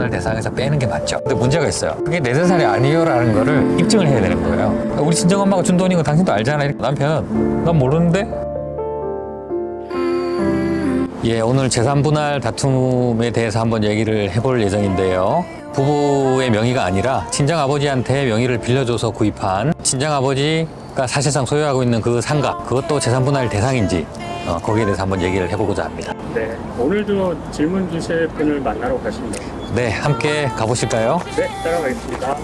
분할 대상에서 빼는 게 맞죠. 근데 문제가 있어요. 그게 내 재산이 아니요라는 거를 입증을 해야 되는 거예요. 우리 친정엄마가 준 돈인 거 당신도 알잖아. 남편은 난 모르는데? 예, 오늘 재산 분할 다툼에 대해서 한번 얘기를 해볼 예정인데요. 부부의 명의가 아니라 친정아버지한테 명의를 빌려줘서 구입한 친정아버지가 사실상 소유하고 있는 그 상가, 그것도 재산 분할 대상인지 거기에 대해서 한번 얘기를 해보고자 합니다. 네, 오늘도 질문 주실 분을 만나러 가십니다. 네, 함께 가보실까요? 네, 따라가겠습니다.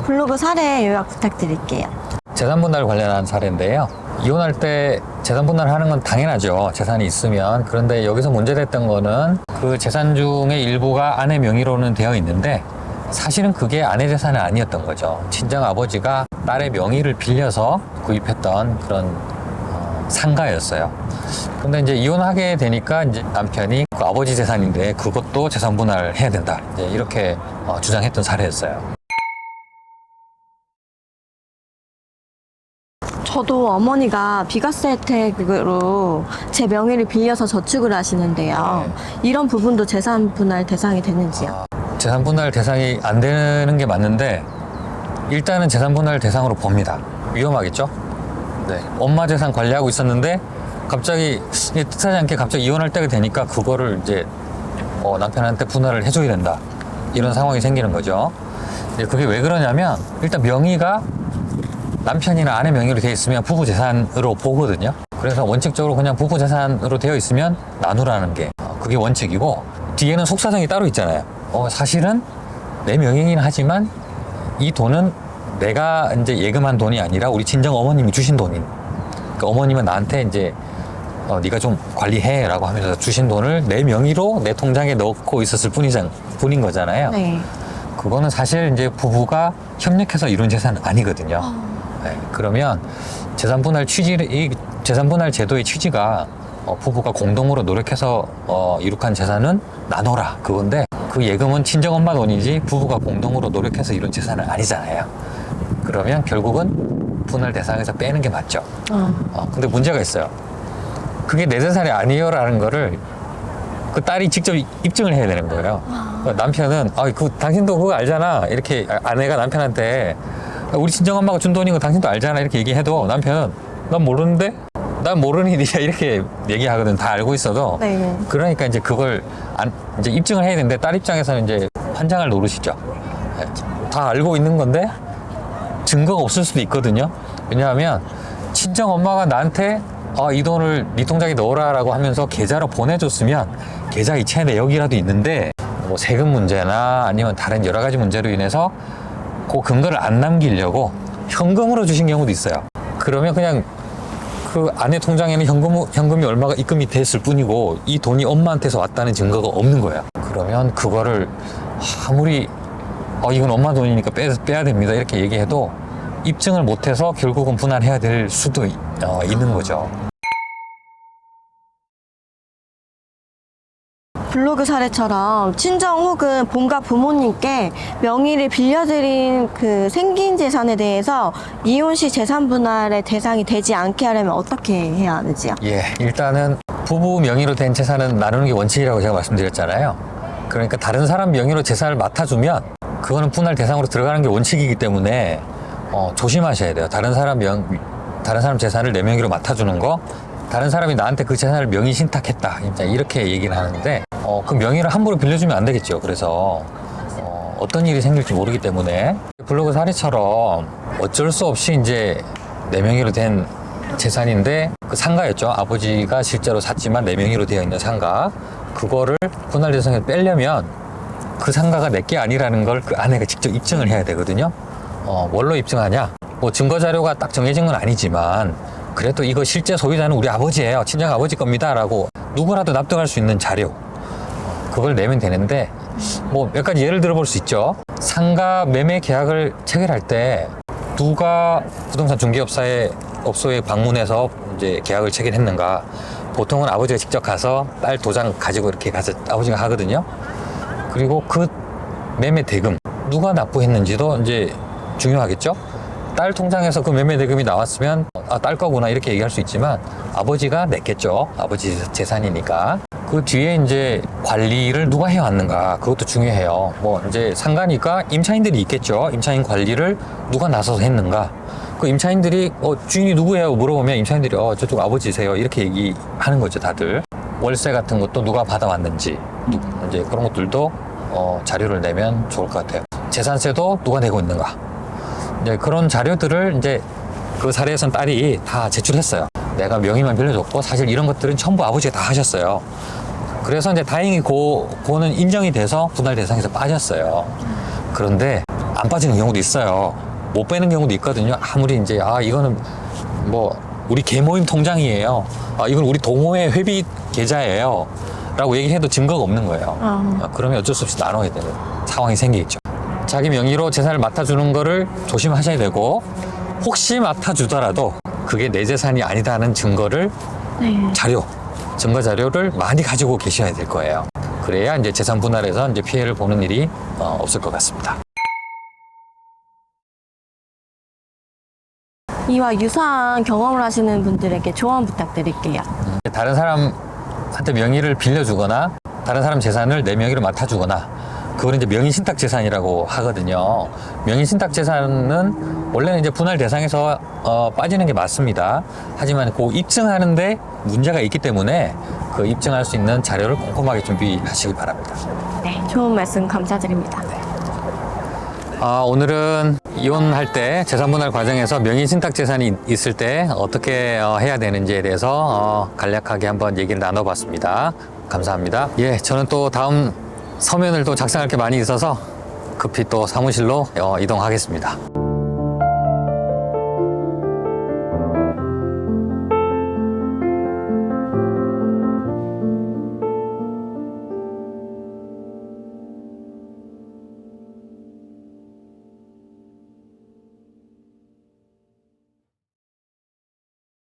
블로그 사례 요약 부탁드릴게요. 재산 분할 관련한 사례인데요. 이혼할 때 재산 분할하는 건 당연하죠. 재산이 있으면. 그런데 여기서 문제됐던 거는 그 재산 중에 일부가 아내 명의로는 되어 있는데 사실은 그게 아내 재산은 아니었던 거죠. 친정 아버지가 딸의 명의를 빌려서 구입했던 그런 상가였어요. 근데 이제 이혼하게 되니까 이제 남편이 그 아버지 재산인데 그것도 재산 분할해야 된다. 이제 이렇게 주장했던 사례였어요. 저도 어머니가 비과세 혜택으로 제 명의를 빌려서 저축을 하시는데요. 이런 부분도 재산 분할 대상이 되는지요? 재산 분할 대상이 안 되는 게 맞는데 일단은 재산 분할 대상으로 봅니다. 위험하겠죠? 네. 엄마 재산 관리하고 있었는데 갑자기 뜻하지 않게 갑자기 이혼할 때가 되니까 그거를 이제 남편한테 분할을 해줘야 된다. 이런 상황이 생기는 거죠. 그게 왜 그러냐면 일단 명의가 남편이나 아내 명의로 되어 있으면 부부 재산으로 보거든요. 그래서 원칙적으로 그냥 부부 재산으로 되어 있으면 나누라는 게 그게 원칙이고, 뒤에는 속사정이 따로 있잖아요. 사실은 내 명의이긴 하지만 이 돈은 내가 이제 예금한 돈이 아니라 우리 친정 어머님이 주신 돈인, 그러니까 어머님은 나한테 이제 네가 좀 관리해 라고 하면서 주신 돈을 내 명의로 내 통장에 넣고 있었을 뿐인 거잖아요. 네. 그거는 사실 이제 부부가 협력해서 이룬 재산은 아니거든요. 네, 그러면 재산 분할 제도의 취지가 부부가 공동으로 노력해서 이룩한 재산은 나눠라, 그건데 그 예금은 친정엄마 돈이지 부부가 공동으로 노력해서 이룬 재산은 아니잖아요. 그러면 결국은 분할 대상에서 빼는 게 맞죠. 근데 문제가 있어요. 그게 내 재산이 아니요라는 거를 그 딸이 직접 입증을 해야 되는 거예요. 남편은 당신도 그거 알잖아, 이렇게 아내가 남편한테 우리 친정엄마가 준 돈인 거 당신도 알잖아 이렇게 얘기해도 남편은 난 모르는데? 난 모르니 네가 이렇게 얘기하거든. 다 알고 있어도. 네. 그러니까 이제 그걸 이제 입증을 해야 되는데 딸 입장에서는 이제 환장을 노리시죠. 다 알고 있는 건데 증거가 없을 수도 있거든요. 왜냐하면 친정엄마가 나한테 이 돈을 네 통장에 넣어라라고 하면서 계좌로 보내줬으면 계좌 이체 내역이라도 있는데 뭐 세금 문제나 아니면 다른 여러 가지 문제로 인해서 그 근거를 안 남기려고 현금으로 주신 경우도 있어요. 그러면 그냥 그 아내 통장에는 현금이 얼마가 입금이 됐을 뿐이고 이 돈이 엄마한테서 왔다는 증거가 없는 거예요. 그러면 그거를 아무리 이건 엄마 돈이니까 빼야 됩니다 이렇게 얘기해도 입증을 못해서 결국은 분할해야 될 수도 있는 거죠. 블로그 사례처럼 친정 혹은 본가 부모님께 명의를 빌려드린 그 생긴 재산에 대해서 이혼 시 재산 분할의 대상이 되지 않게 하려면 어떻게 해야 하는지요? 예, 일단은 부부 명의로 된 재산은 나누는 게 원칙이라고 제가 말씀드렸잖아요. 그러니까 다른 사람 명의로 재산을 맡아주면 그거는 분할 대상으로 들어가는 게 원칙이기 때문에 조심하셔야 돼요. 다른 사람 재산을 내 명의로 맡아주는 거, 다른 사람이 나한테 그 재산을 명의 신탁했다 이렇게 얘기를 하는데 그 명의를 함부로 빌려주면 안 되겠죠. 그래서 어떤 일이 생길지 모르기 때문에 블로그 사례처럼 어쩔 수 없이 이제 내 명의로 된 재산인데 그 상가였죠. 아버지가 실제로 샀지만 내 명의로 되어 있는 상가, 그거를 분할 대상에서 빼려면 그 상가가 내게 아니라는 걸 그 아내가 직접 입증을 해야 되거든요. 뭘로 입증하냐? 뭐 증거 자료가 딱 정해진 건 아니지만 그래도 이거 실제 소유자는 우리 아버지예요, 친정 아버지 겁니다 라고 누구라도 납득할 수 있는 자료, 그걸 내면 되는데 뭐 몇 가지 예를 들어 볼 수 있죠. 상가 매매 계약을 체결할 때 누가 부동산 중개업소에 방문해서 이제 계약을 체결했는가? 보통은 아버지가 직접 가서 딸 도장 가지고 이렇게 가서 아버지가 하거든요. 그리고 그 매매 대금 누가 납부했는지도 이제 중요하겠죠. 딸 통장에서 그 매매 대금이 나왔으면 딸 거구나 이렇게 얘기할 수 있지만 아버지가 냈겠죠. 아버지 재산이니까. 그 뒤에 이제 관리를 누가 해왔는가 그것도 중요해요. 뭐 이제 상가니까 임차인들이 있겠죠. 임차인 관리를 누가 나서서 했는가. 그 임차인들이 주인이 누구예요? 물어보면 임차인들이 저쪽 아버지세요 이렇게 얘기하는 거죠. 다들 월세 같은 것도 누가 받아왔는지 이제 그런 것들도 자료를 내면 좋을 것 같아요. 재산세도 누가 내고 있는가. 이제 그런 자료들을 이제 그 사례에선 딸이 다 제출했어요. 내가 명의만 빌려줬고 사실 이런 것들은 전부 아버지가 다 하셨어요. 그래서 이제 다행히 그거는 인정이 돼서 분할 대상에서 빠졌어요. 그런데 안 빠지는 경우도 있어요. 못 빼는 경우도 있거든요. 아무리 이제 이거는 뭐 우리 계모임 통장이에요. 이건 우리 동호회 회비 계좌예요. 라고 얘기해도 증거가 없는 거예요. 그러면 어쩔 수 없이 나눠야 되는 상황이 생기겠죠. 자기 명의로 재산을 맡아주는 거를 조심하셔야 되고 혹시 맡아주더라도 그게 내 재산이 아니다는 증거를 증거 자료를 많이 가지고 계셔야 될 거예요. 그래야 이제 재산 분할에서 이제 피해를 보는 일이 없을 것 같습니다. 이와 유사한 경험을 하시는 분들에게 조언 부탁드릴게요. 다른 사람한테 명의를 빌려주거나 다른 사람 재산을 내 명의로 맡아주거나 그거는 이제 명의신탁 재산이라고 하거든요. 명의신탁 재산은 원래는 이제 분할 대상에서 빠지는 게 맞습니다. 하지만 그 입증하는데 문제가 있기 때문에 그 입증할 수 있는 자료를 꼼꼼하게 준비하시기 바랍니다. 네, 좋은 말씀 감사드립니다. 오늘은 이혼할 때 재산분할 과정에서 명의신탁 재산이 있을 때 어떻게 해야 되는지에 대해서 간략하게 한번 얘기를 나눠봤습니다. 감사합니다. 예, 저는 또 다음 서면을 또 작성할 게 많이 있어서 급히 또 사무실로 이동하겠습니다.